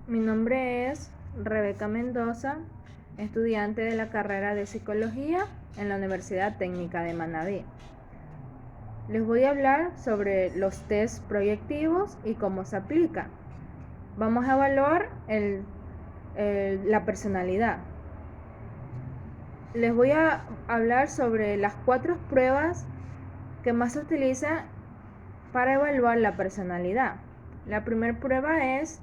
Mi nombre es Rebeca Mendoza, estudiante de la carrera de Psicología en la Universidad Técnica de Manabí. Les voy a hablar sobre los test proyectivos y cómo se aplica. Vamos a evaluar la personalidad. Les voy a hablar sobre las 4 pruebas que más se utilizan para evaluar la personalidad. La primera prueba es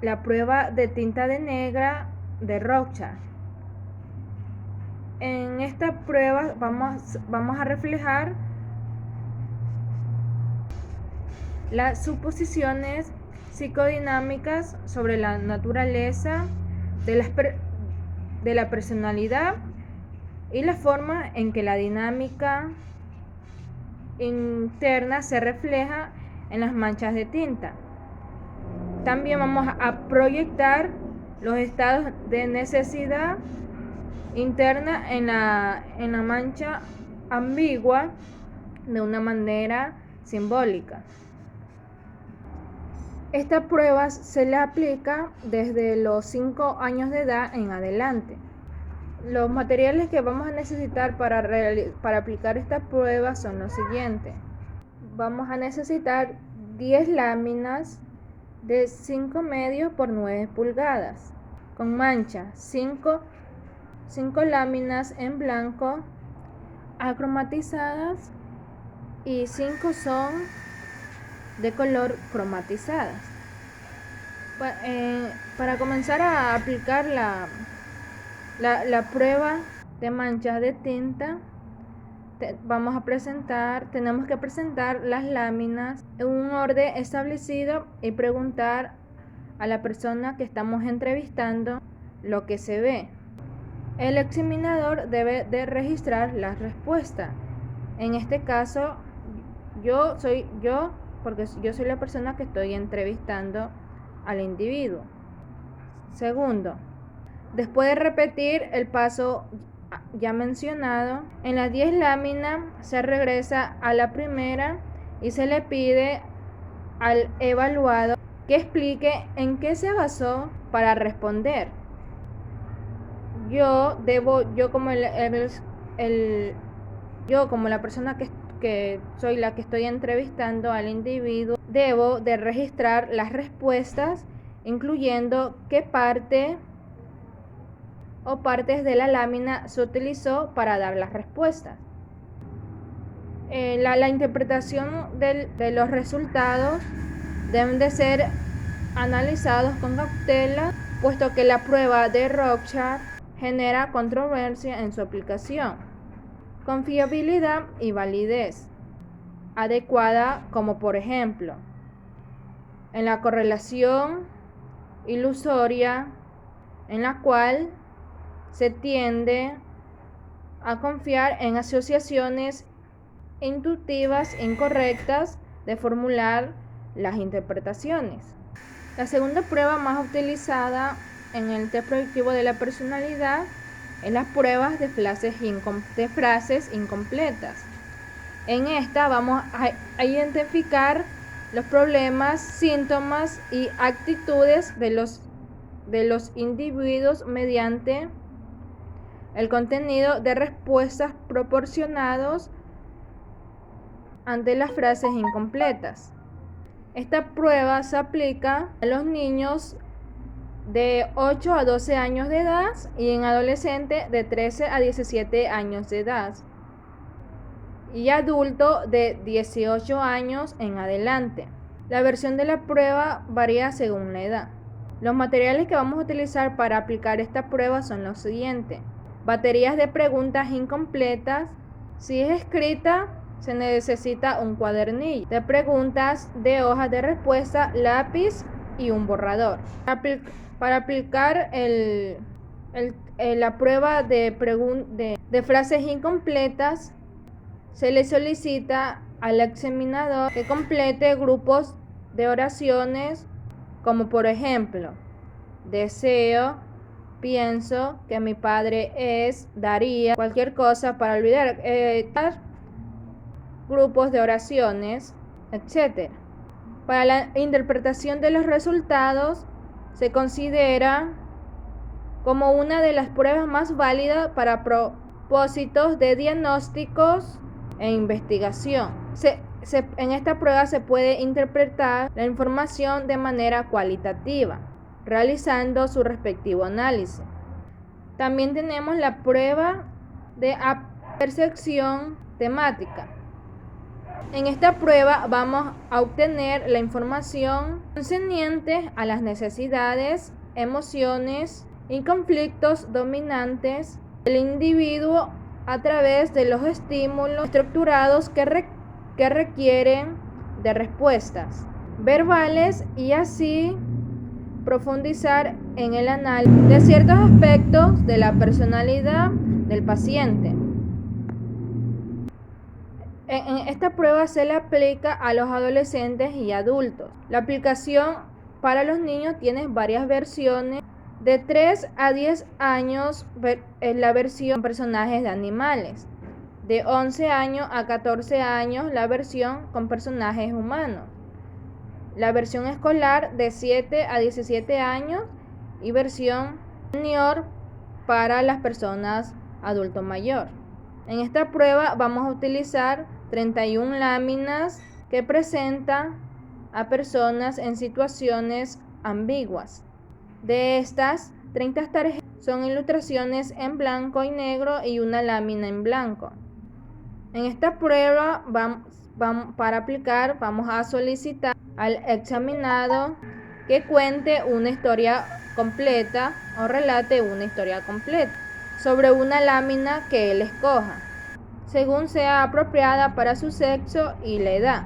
la prueba de tinta de negra de Rorschach. En esta prueba vamos a reflejar las suposiciones psicodinámicas sobre la naturaleza de la personalidad y la forma en que la dinámica interna se refleja en las manchas de tinta. También vamos a proyectar los estados de necesidad interna en la mancha ambigua de una manera simbólica. Esta prueba se le aplica desde los 5 años de edad en adelante. Los materiales que vamos a necesitar para aplicar esta prueba son los siguientes. Vamos a necesitar 10 láminas de 5 medios por 9 pulgadas con mancha, 5 láminas en blanco acromatizadas y 5 son de color cromatizadas. Para comenzar a aplicar la prueba de manchas de tinta, tenemos que presentar las láminas en un orden establecido y preguntar a la persona que estamos entrevistando lo que se ve. El examinador debe de registrar la respuesta. En este caso, porque yo soy la persona que estoy entrevistando al individuo. Segundo, después de repetir el paso ya mencionado, en las 10 láminas se regresa a la primera y se le pide al evaluado que explique en qué se basó para responder. Yo como la persona que soy la que estoy entrevistando al individuo, debo de registrar las respuestas, incluyendo qué parte o partes de la lámina se utilizó para dar las respuestas. La interpretación de los resultados deben de ser analizados con cautela, puesto que la prueba de Rorschach genera controversia en su aplicación. Confiabilidad y validez adecuada, como por ejemplo en la correlación ilusoria, en la cual se tiende a confiar en asociaciones intuitivas incorrectas de formular las interpretaciones. La segunda prueba más utilizada en el test proyectivo de la personalidad es las pruebas de frases incompletas. En esta vamos a identificar los problemas, síntomas y actitudes de los individuos mediante el contenido de respuestas proporcionados ante las frases incompletas. Esta prueba se aplica a los niños de 8 a 12 años de edad y en adolescentes de 13 a 17 años de edad y adulto de 18 años en adelante. La versión de la prueba varía según la edad. Los materiales que vamos a utilizar para aplicar esta prueba son los siguientes: baterías de preguntas incompletas. Si es escrita, se necesita un cuadernillo de preguntas, de hojas de respuesta, lápiz y un borrador. Para aplicar la prueba de frases incompletas, se le solicita al examinador que complete grupos de oraciones como por ejemplo: deseo, pienso que mi padre daría cualquier cosa para olvidar, grupos de oraciones, etc. Para la interpretación de los resultados se considera como una de las pruebas más válidas para propósitos de diagnósticos e investigación. En esta prueba se puede interpretar la información de manera cualitativa, realizando su respectivo análisis. También tenemos la prueba de percepción temática. En esta prueba vamos a obtener la información concerniente a las necesidades, emociones y conflictos dominantes del individuo a través de los estímulos estructurados que requieren de respuestas verbales y así profundizar en el análisis de ciertos aspectos de la personalidad del paciente. En esta prueba se le aplica a los adolescentes y adultos. La aplicación para los niños tiene varias versiones. De 3 a 10 años es la versión personajes de animales. De 11 años a 14 años la versión con personajes humanos. La versión escolar de 7 a 17 años y versión senior para las personas adulto mayor. En esta prueba vamos a utilizar 31 láminas que presentan a personas en situaciones ambiguas. De estas, 30 tarjetas son ilustraciones en blanco y negro y una lámina en blanco. En esta prueba para aplicar vamos a solicitar al examinado que cuente una historia completa o relate una historia completa sobre una lámina que él escoja, según sea apropiada para su sexo y la edad.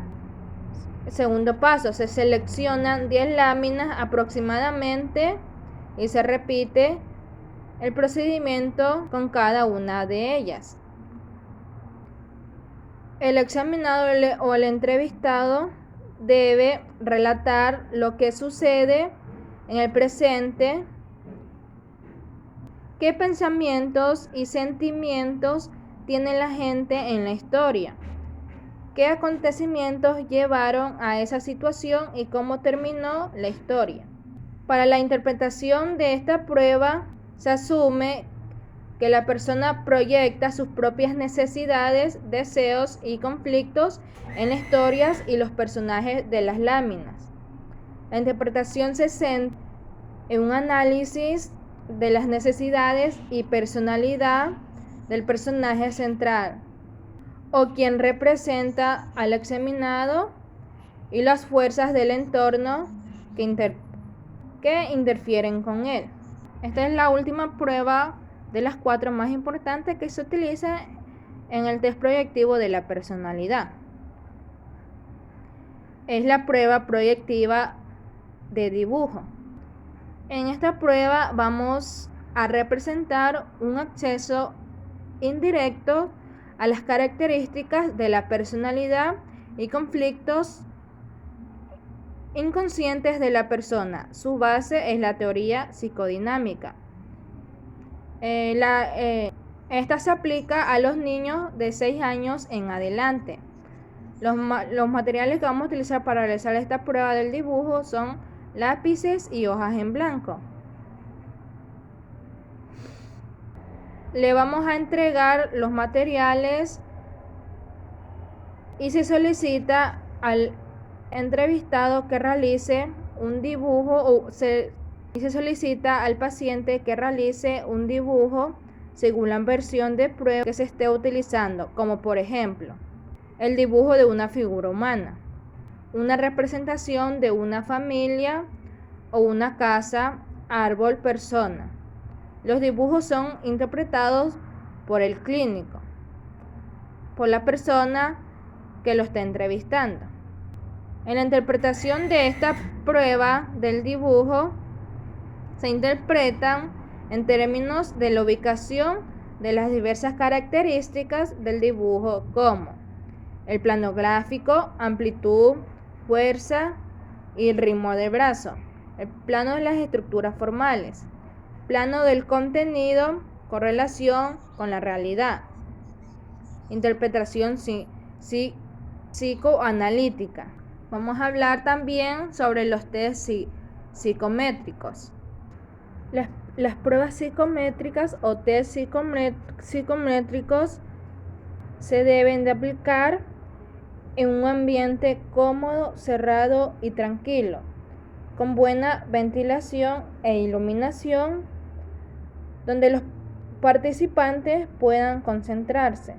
Segundo paso, se seleccionan 10 láminas aproximadamente y se repite el procedimiento con cada una de ellas. El examinado o el entrevistado debe relatar lo que sucede en el presente, qué pensamientos y sentimientos tiene la gente en la historia, qué acontecimientos llevaron a esa situación y cómo terminó la historia. Para la interpretación de esta prueba se asume que la persona proyecta sus propias necesidades, deseos y conflictos en las historias y los personajes de las láminas. La interpretación se centra en un análisis de las necesidades y personalidad del personaje central o quien representa al examinado y las fuerzas del entorno que interfieren con él. Esta es la última prueba de las 4 más importantes que se utiliza en el test proyectivo de la personalidad. Es la prueba proyectiva de dibujo. En esta prueba vamos a representar un acceso indirecto a las características de la personalidad y conflictos inconscientes de la persona. Su base es la teoría psicodinámica. Esta se aplica a los niños de 6 años en adelante. Los materiales que vamos a utilizar para realizar esta prueba del dibujo son lápices y hojas en blanco. Le vamos a entregar los materiales y se solicita al entrevistado que realice un dibujo y se solicita al paciente que realice un dibujo según la versión de prueba que se esté utilizando, como por ejemplo el dibujo de una figura humana, una representación de una familia o una casa, árbol, persona. Los dibujos son interpretados por el clínico, por la persona que lo está entrevistando. En la interpretación de esta prueba del dibujo se interpretan en términos de la ubicación de las diversas características del dibujo, como el plano gráfico, amplitud, fuerza y ritmo del brazo, el plano de las estructuras formales, plano del contenido, correlación con la realidad, interpretación psicoanalítica, Vamos a hablar también sobre los test psicométricos. Las pruebas psicométricas o test psicométricos se deben de aplicar en un ambiente cómodo, cerrado y tranquilo, con buena ventilación e iluminación, donde los participantes puedan concentrarse.